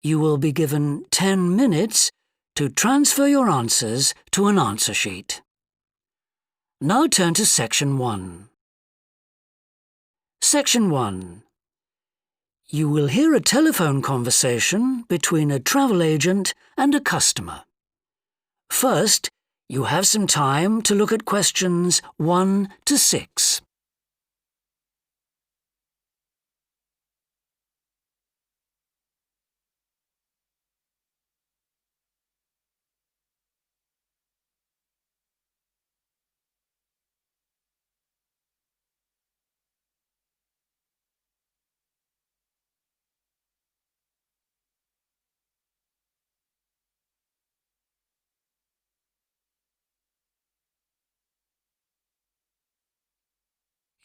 You will be given 10 minutes to transfer your answers to an answer sheet. Now turn to Section 1. Section 1. You will hear a telephone conversation between a travel agent and a customer. First, you have some time to look at questions 1 to 6.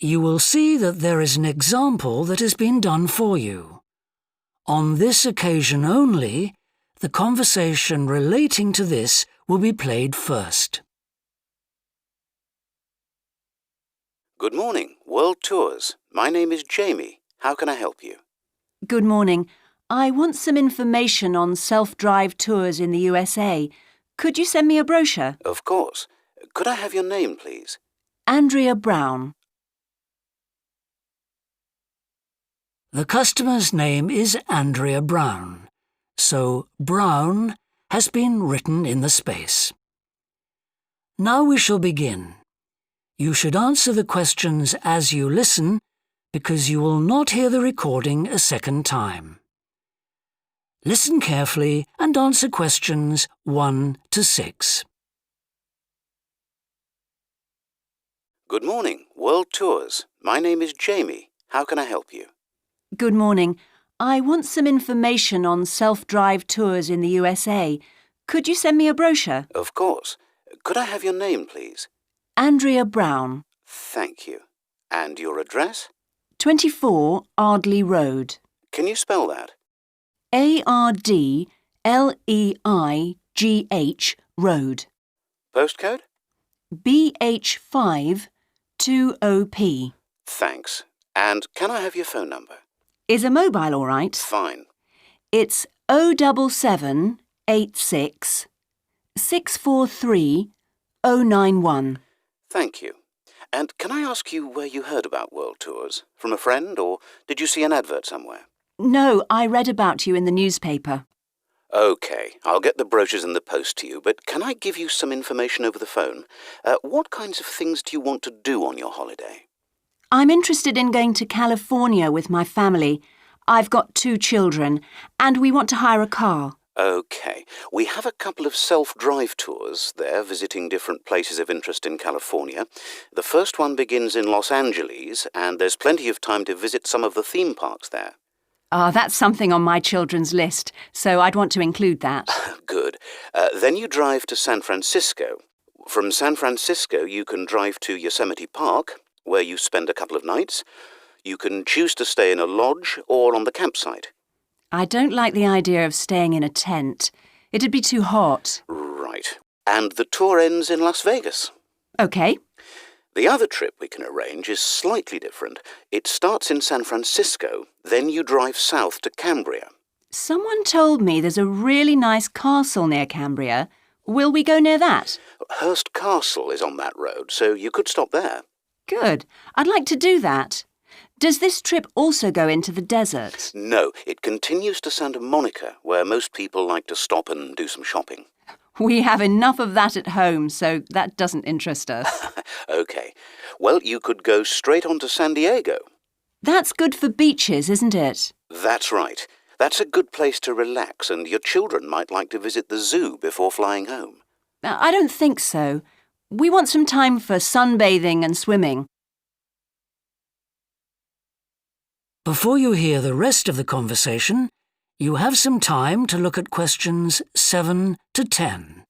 You will see that there is an example that has been done for you. On this occasion only, the conversation relating to this will be played first. Good morning, World Tours. My name is Jamie. How can I help you? Good morning. I want some information on self-drive tours in the USA. Could you send me a brochure? Of course. Could I have your name, please? Andrea Brown. The customer's name is Andrea Brown, so Brown has been written in the space. Now we shall begin. You should answer the questions as you listen, because you will not hear the recording a second time. Listen carefully and answer questions 1 to 6. Good morning, World Tours. My name is Jamie. How can I help you? Good morning. I want some information on self-drive tours in the USA. Could you send me a brochure? Of course. Could I have your name, please? Andrea Brown. Thank you. And your address? 24 Ardley Road. Can you spell that? Ardleigh Road. Postcode? BH5 2OP. Thanks. And can I have your phone number? Is a mobile all right? Fine. It's 07786 643 091. Thank you. And can I ask you where you heard about World Tours? From a friend, or did you see an advert somewhere? No, I read about you in the newspaper. OK, I'll get the brochures in the post to you, but can I give you some information over the phone? What kinds of things do you want to do on your holiday? I'm interested in going to California with my family. I've got 2 children, and we want to hire a car. OK, we have a couple of self-drive tours there, visiting different places of interest in California. The first one begins in Los Angeles, and there's plenty of time to visit some of the theme parks there. That's something on my children's list, so I'd want to include that. Good. Then you drive to San Francisco. From San Francisco, you can drive to Yosemite Park, where you spend a couple of nights. You can choose to stay in a lodge or on the campsite. I don't like the idea of staying in a tent. It'd be too hot. Right. And the tour ends in Las Vegas. OK. The other trip we can arrange is slightly different. It starts in San Francisco, then you drive south to Cambria. Someone told me there's a really nice castle near Cambria. Will we go near that? Hearst Castle is on that road, so you could stop there. Good. I'd like to do that. Does this trip also go into the desert? No, it continues to Santa Monica, where most people like to stop and do some shopping. We have enough of that at home, so that doesn't interest us. OK. Well, you could go straight on to San Diego. That's good for beaches, isn't it? That's right. That's a good place to relax, and your children might like to visit the zoo before flying home. I don't think so. We want some time for sunbathing and swimming. Before you hear the rest of the conversation, you have some time to look at questions 7 to 10.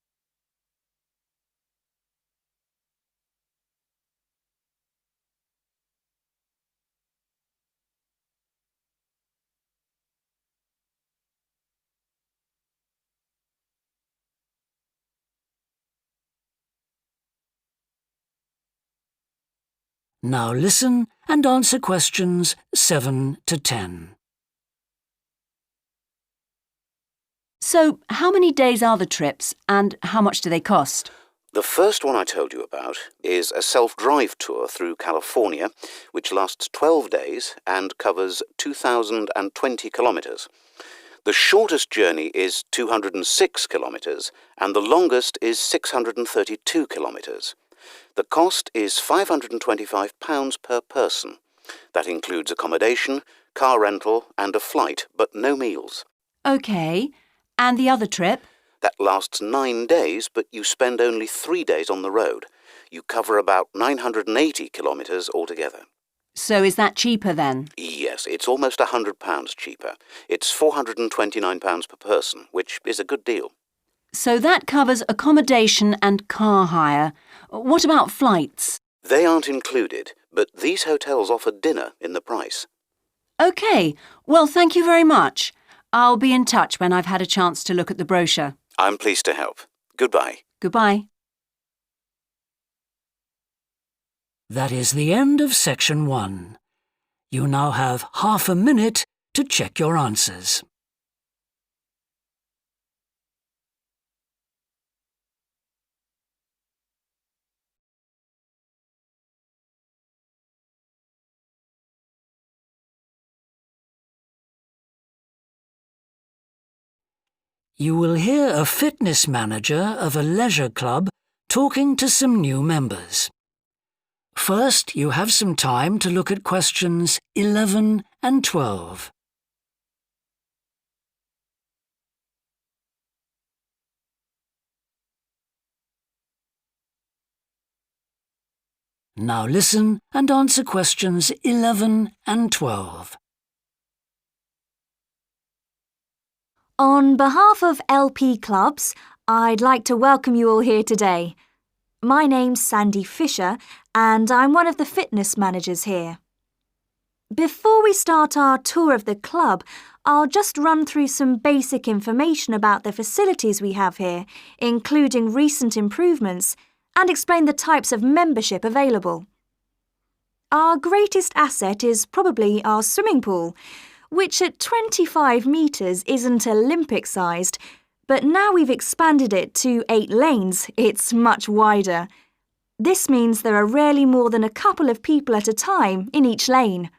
Now listen and answer questions 7 to 10. So, how many days are the trips and how much do they cost? The first one I told you about is a self-drive tour through California, which lasts 12 days and covers 2,020 kilometres. The shortest journey is 206 kilometres and the longest is 632 kilometres. The cost is £525 per person. That includes accommodation, car rental and a flight, but no meals. OK. And the other trip? That lasts 9 days, but you spend only 3 days on the road. You cover about 980 kilometres altogether. So is that cheaper then? Yes, it's almost £100 cheaper. It's £429 per person, which is a good deal. So that covers accommodation and car hire. What about flights? They aren't included, but these hotels offer dinner in the price. OK. Well, thank you very much. I'll be in touch when I've had a chance to look at the brochure. I'm pleased to help. Goodbye. Goodbye. That is the end of section 1. You now have half a minute to check your answers. You will hear a fitness manager of a leisure club talking to some new members. First, you have some time to look at questions 11 and 12. Now listen and answer questions 11 and 12. On behalf of LP Clubs, I'd like to welcome you all here today. My name's Sandy Fisher and I'm one of the fitness managers here. Before we start our tour of the club, I'll just run through some basic information about the facilities we have here, including recent improvements, and explain the types of membership available. Our greatest asset is probably our swimming pool, which at 25 metres isn't Olympic-sized, but now we've expanded it to 8 lanes, it's much wider. This means there are rarely more than a couple of people at a time in each lane.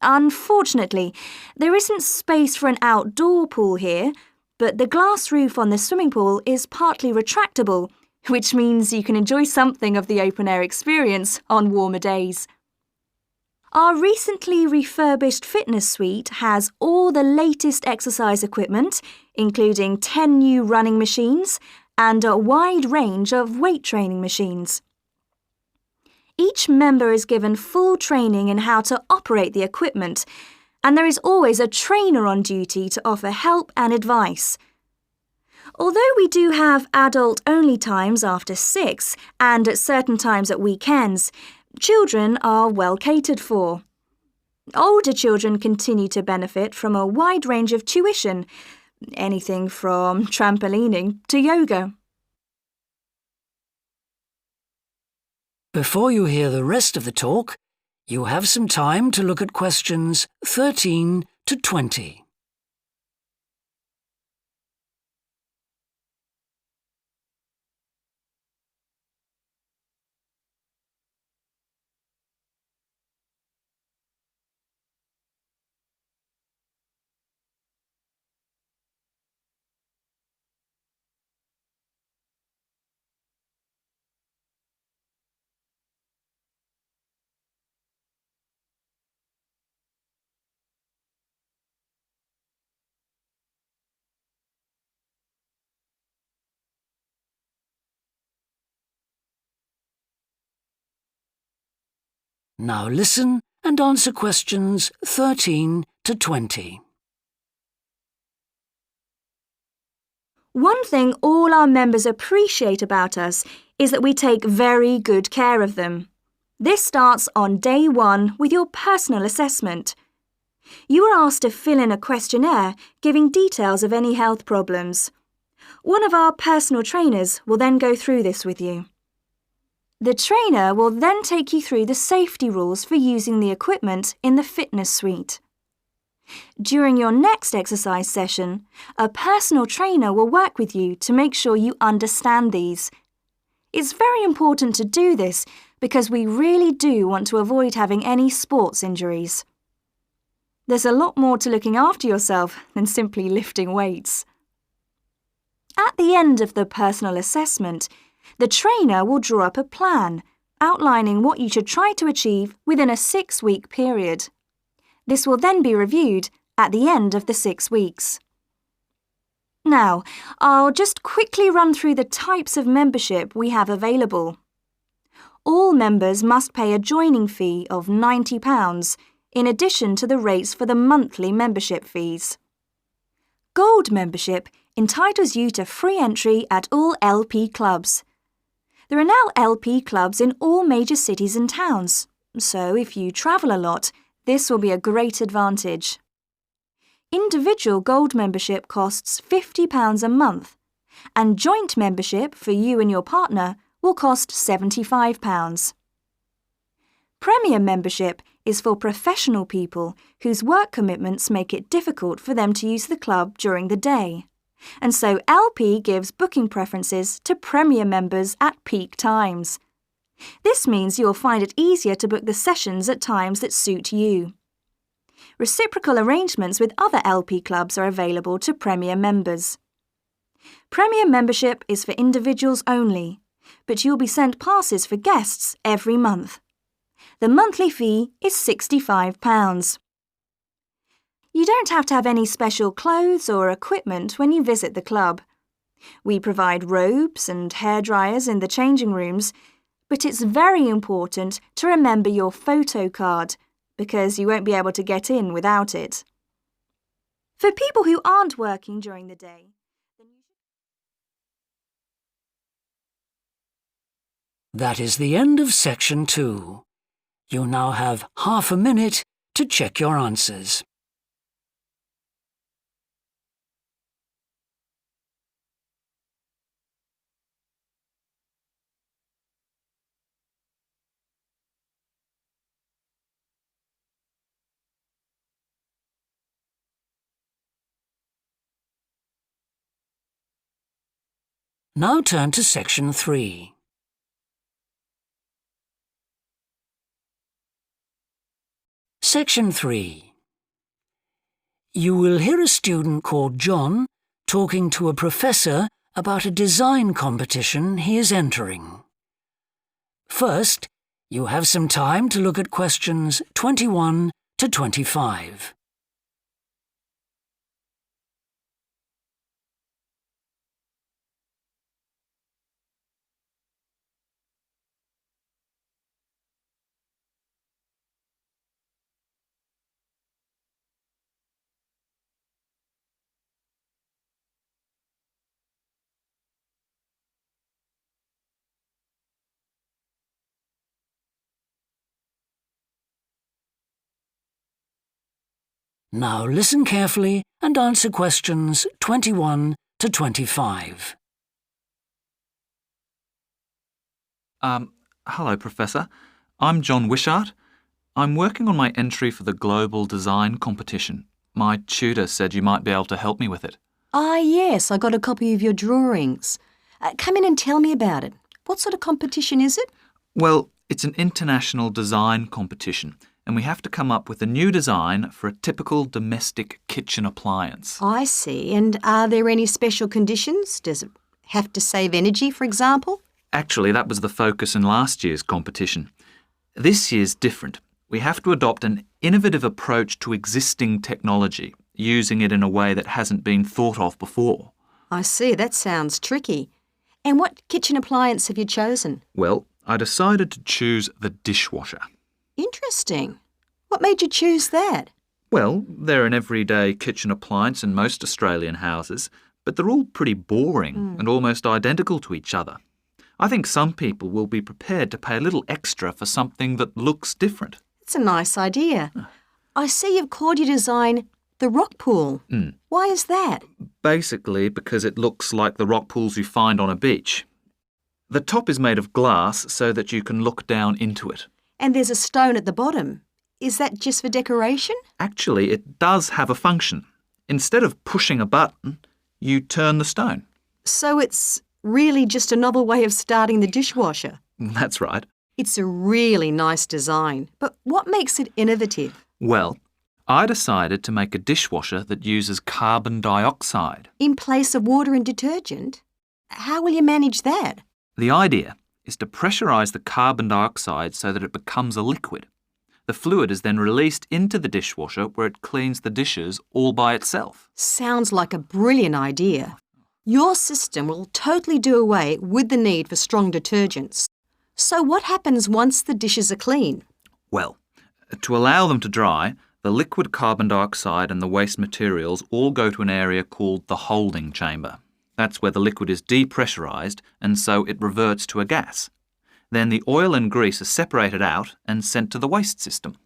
Unfortunately, there isn't space for an outdoor pool here, but the glass roof on the swimming pool is partly retractable, which means you can enjoy something of the open-air experience on warmer days. Our recently refurbished fitness suite has all the latest exercise equipment, including 10 new running machines and a wide range of weight training machines. Each member is given full training in how to operate the equipment, and there is always a trainer on duty to offer help and advice. Although we do have adult-only times after 6 and at certain times at weekends, children are well catered for. Older children continue to benefit from a wide range of tuition, anything from trampolining to yoga. Before you hear the rest of the talk, you have some time to look at questions 13 to 20. Now listen and answer questions 13 to 20. One thing all our members appreciate about us is that we take very good care of them. This starts on day 1 with your personal assessment. You are asked to fill in a questionnaire giving details of any health problems. One of our personal trainers will then go through this with you. The trainer will then take you through the safety rules for using the equipment in the fitness suite. During your next exercise session, a personal trainer will work with you to make sure you understand these. It's very important to do this because we really do want to avoid having any sports injuries. There's a lot more to looking after yourself than simply lifting weights. At the end of the personal assessment, the trainer will draw up a plan outlining what you should try to achieve within a 6-week period. This will then be reviewed at the end of the 6 weeks. Now, I'll just quickly run through the types of membership we have available. All members must pay a joining fee of £90 in addition to the rates for the monthly membership fees. Gold membership entitles you to free entry at all LP clubs. There are now LP clubs in all major cities and towns, so if you travel a lot, this will be a great advantage. Individual gold membership costs £50 a month, and joint membership for you and your partner will cost £75. Premium membership is for professional people whose work commitments make it difficult for them to use the club during the day, and so LP gives booking preferences to Premier members at peak times. This means you'll find it easier to book the sessions at times that suit you. Reciprocal arrangements with other LP clubs are available to Premier members. Premier membership is for individuals only, but you'll be sent passes for guests every month. The monthly fee is £65. You don't have to have any special clothes or equipment when you visit the club. We provide robes and hairdryers in the changing rooms, but it's very important to remember your photo card because you won't be able to get in without it. For people who aren't working during the day, That is the end of section 2. You now have half a minute to check your answers. Now turn to section 3. Section 3. You will hear a student called John talking to a professor about a design competition he is entering. First, you have some time to look at questions 21 to 25. Now listen carefully and answer questions 21 to 25. Hello, Professor. I'm John Wishart. I'm working on my entry for the Global Design Competition. My tutor said you might be able to help me with it. Ah, yes, I got a copy of your drawings. Come in and tell me about it. What sort of competition is it? Well, it's an international design competition, and we have to come up with a new design for a typical domestic kitchen appliance. I see. And are there any special conditions? Does it have to save energy, for example? Actually, that was the focus in last year's competition. This year's different. We have to adopt an innovative approach to existing technology, using it in a way that hasn't been thought of before. I see. That sounds tricky. And what kitchen appliance have you chosen? Well, I decided to choose the dishwasher. Interesting. What made you choose that? Well, they're an everyday kitchen appliance in most Australian houses, but they're all pretty boring and almost identical to each other. I think some people will be prepared to pay a little extra for something that looks different. It's a nice idea. I see you've called your design the rock pool. Why is that? Basically because it looks like the rock pools you find on a beach. The top is made of glass so that you can look down into it. And there's a stone at the bottom. Is that just for decoration? Actually, it does have a function. Instead of pushing a button, you turn the stone. So it's really just a novel way of starting the dishwasher. That's right. It's a really nice design, but what makes it innovative? Well, I decided to make a dishwasher that uses carbon dioxide. In place of water and detergent? How will you manage that? The idea is to pressurise the carbon dioxide so that it becomes a liquid. The fluid is then released into the dishwasher where it cleans the dishes all by itself. Sounds like a brilliant idea. Your system will totally do away with the need for strong detergents. So what happens once the dishes are clean? Well, to allow them to dry, the liquid carbon dioxide and the waste materials all go to an area called the holding chamber. That's where the liquid is depressurised and so it reverts to a gas. Then the oil and grease are separated out and sent to the waste system.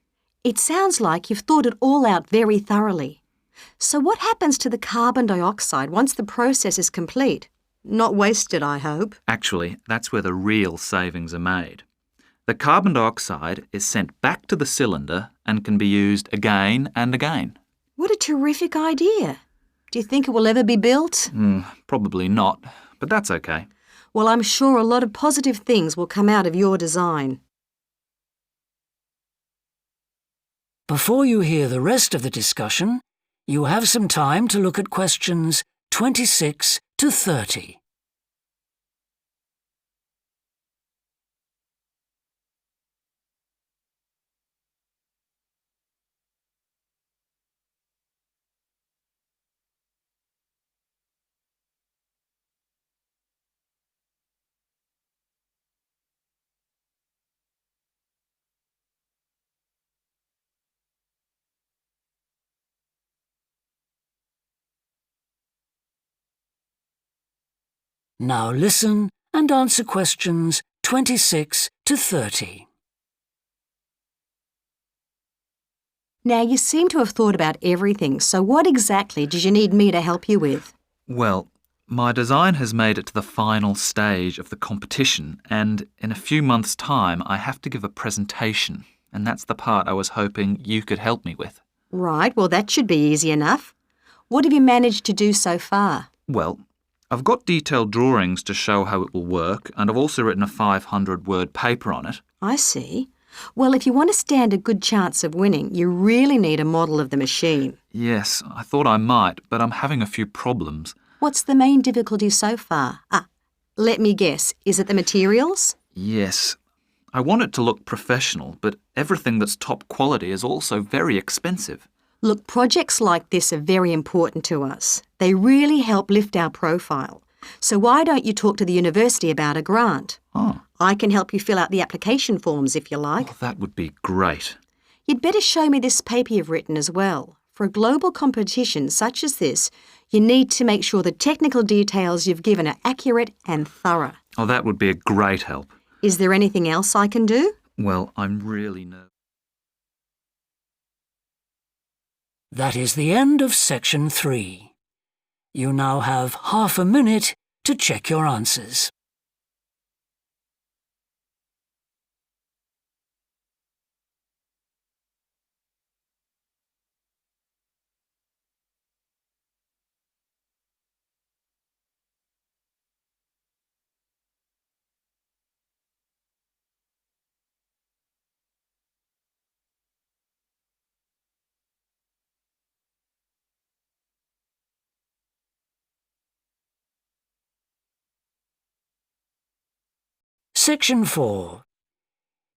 It sounds like you've thought it all out very thoroughly. So what happens to the carbon dioxide once the process is complete? Not wasted, I hope. Actually, that's where the real savings are made. The carbon dioxide is sent back to the cylinder and can be used again and again. What a terrific idea. Do you think it will ever be built? Probably not, but that's okay. Well, I'm sure a lot of positive things will come out of your design. Before you hear the rest of the discussion, you have some time to look at questions 26 to 30. Now listen and answer questions 26 to 30. Now, you seem to have thought about everything, so what exactly did you need me to help you with? Well, my design has made it to the final stage of the competition, and in a few months' time I have to give a presentation, and that's the part I was hoping you could help me with. Right, well, that should be easy enough. What have you managed to do so far? Well, I've got detailed drawings to show how it will work, and I've also written a 500-word paper on it. I see. Well, if you want to stand a good chance of winning, you really need a model of the machine. Yes, I thought I might, but I'm having a few problems. What's the main difficulty so far? Let me guess. Is it the materials? Yes. I want it to look professional, but everything that's top quality is also very expensive. Look, projects like this are very important to us. They really help lift our profile. So why don't you talk to the university about a grant? Oh, I can help you fill out the application forms if you like. that would be great. You'd better show me this paper you've written as well. For a global competition such as this, you need to make sure the technical details you've given are accurate and thorough. Oh, that would be a great help. Is there anything else I can do? Well, I'm really nervous. That is the end of section 3. You now have half a minute to check your answers. Section 4.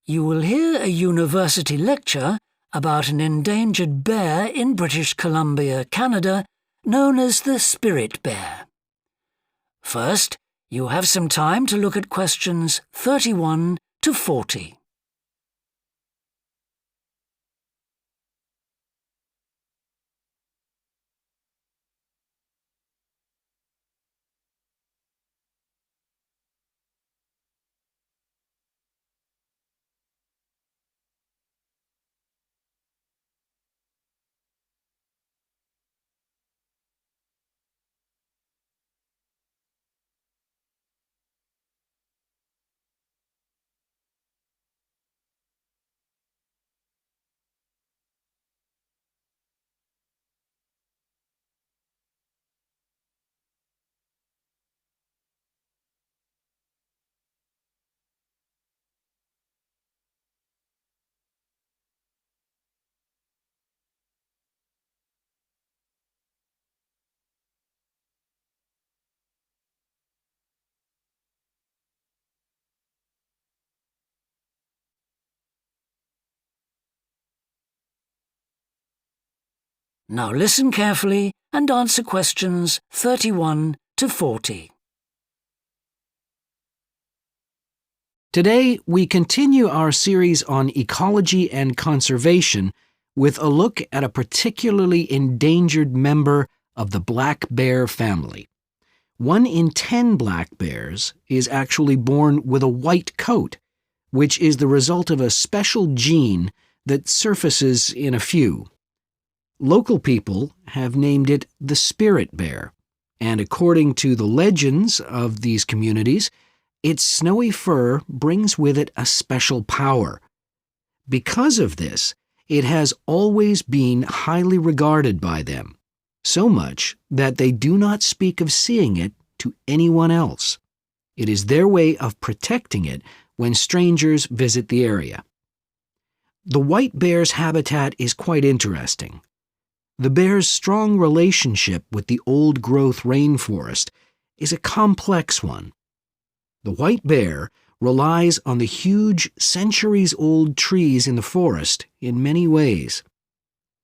You will hear a university lecture about an endangered bear in British Columbia, Canada, known as the spirit bear. First, you have some time to look at questions 31 to 40. Now listen carefully and answer questions 31 to 40. Today, we continue our series on ecology and conservation with a look at a particularly endangered member of the black bear family. 1 in 10 black bears is actually born with a white coat, which is the result of a special gene that surfaces in a few. Local people have named it the spirit bear, and according to the legends of these communities, its snowy fur brings with it a special power. Because of this, it has always been highly regarded by them, so much that they do not speak of seeing it to anyone else. It is their way of protecting it when strangers visit the area. The white bear's habitat is quite interesting. The bear's strong relationship with the old-growth rainforest is a complex one. The white bear relies on the huge, centuries-old trees in the forest in many ways.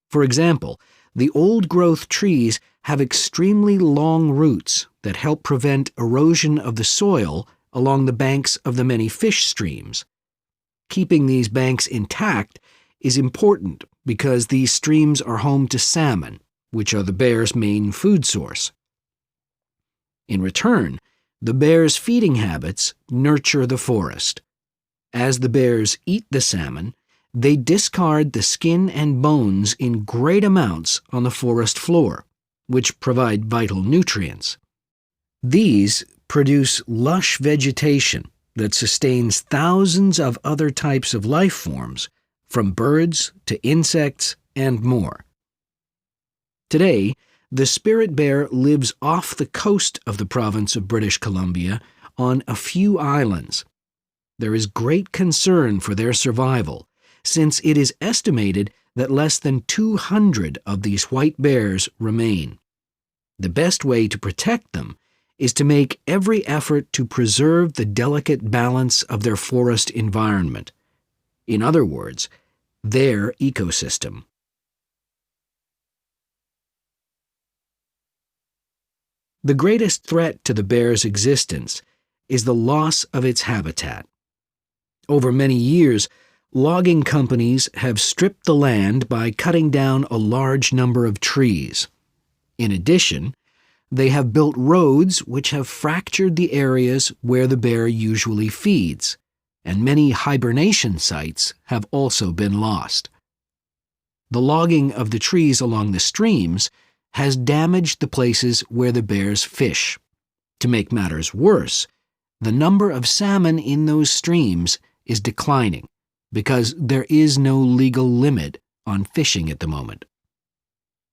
For example, the old-growth trees have extremely long roots that help prevent erosion of the soil along the banks of the many fish streams. Keeping these banks intact is important because these streams are home to salmon, which are the bear's main food source. In return, the bear's feeding habits nurture the forest. As the bears eat the salmon, they discard the skin and bones in great amounts on the forest floor, which provide vital nutrients. These produce lush vegetation that sustains thousands of other types of life forms, from birds to insects and more. Today, the spirit bear lives off the coast of the province of British Columbia on a few islands. There is great concern for their survival, since it is estimated that less than 200 of these white bears remain. The best way to protect them is to make every effort to preserve the delicate balance of their forest environment. In other words, their ecosystem. The greatest threat to the bear's existence is the loss of its habitat. Over many years, logging companies have stripped the land by cutting down a large number of trees. In addition, they have built roads which have fractured the areas where the bear usually feeds, and many hibernation sites have also been lost. The logging of the trees along the streams has damaged the places where the bears fish. To make matters worse, the number of salmon in those streams is declining because there is no legal limit on fishing at the moment.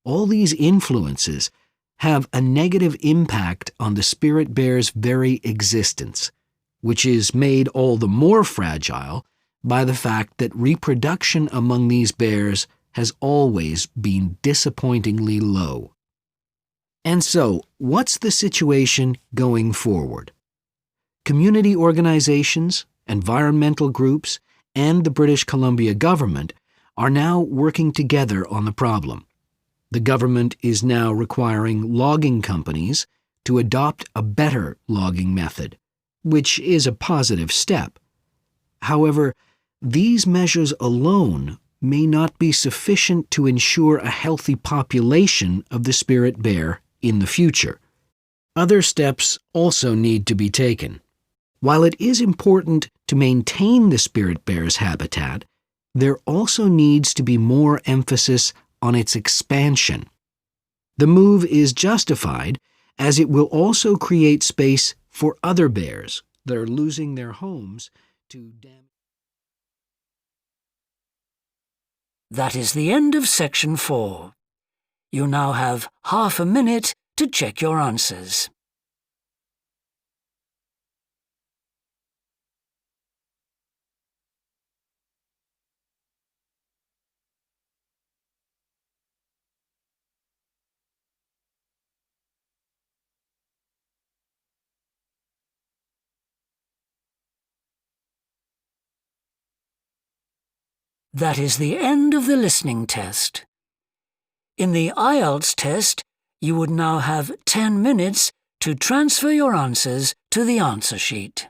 All these influences have a negative impact on the spirit bear's very existence, which is made all the more fragile by the fact that reproduction among these bears has always been disappointingly low. And so, what's the situation going forward? Community organizations, environmental groups, and the British Columbia government are now working together on the problem. The government is now requiring logging companies to adopt a better logging method, which is a positive step. However, these measures alone may not be sufficient to ensure a healthy population of the spirit bear in the future. Other steps also need to be taken. While it is important to maintain the spirit bear's habitat, there also needs to be more emphasis on its expansion. The move is justified as it will also create space for other bears that are losing their homes to damage. That is the end of section 4. You now have half a minute to check your answers. That is the end of the listening test. In the IELTS test, you would now have 10 minutes to transfer your answers to the answer sheet.